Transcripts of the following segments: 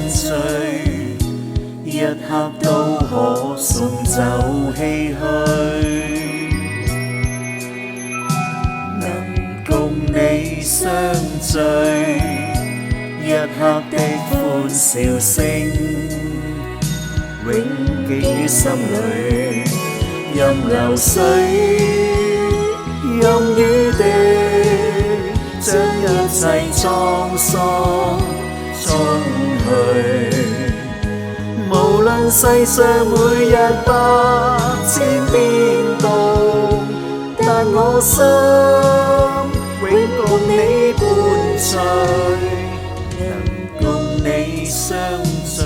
聚，一刻都可送走唏噓。能共你相聚，一刻的歡笑聲，永記於心裏。任流水，任雨滴，將一切滄桑沖去。無論世上每日百千變動，但我心永共你伴隨，能共你相聚，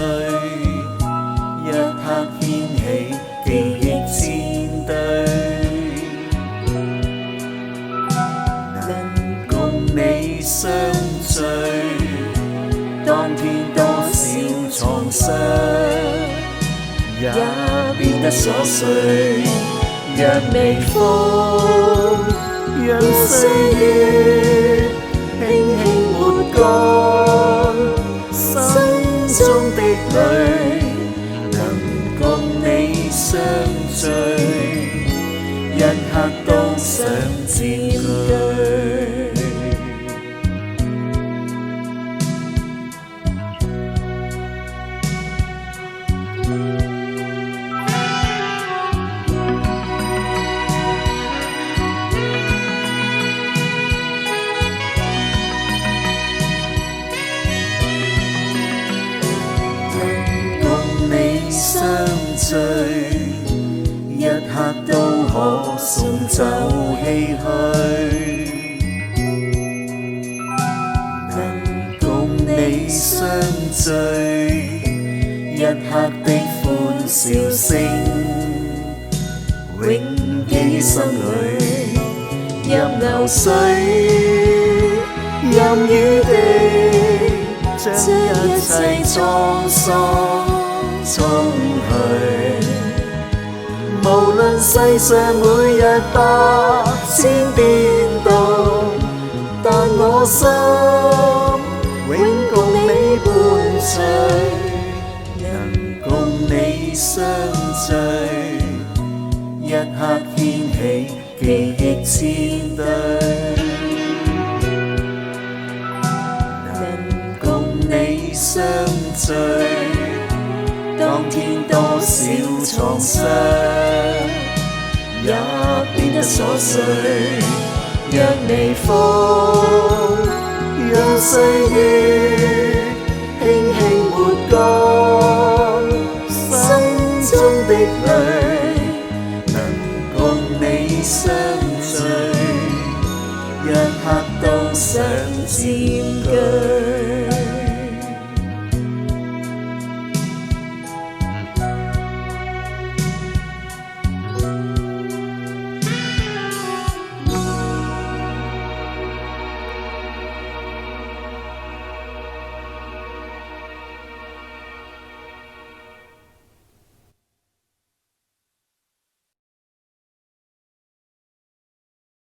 一刻掀起記憶千堆，能共你相聚，當天多少創傷也變得瑣碎。若微風，讓歲月輕輕抹乾心中的淚，能共你相聚，一刻都想佔據。相聚，一刻都可送走唏噓。能共你相聚，一刻的歡笑聲，永記於心裏。任流水，任雨滴，將一切滄桑沖去，無論世上每日百千變動，但我心永共你伴隨，能共你相聚，一刻掀起記憶千堆，能共你相聚，當天多少創傷也變得瑣碎。若微風，讓歲月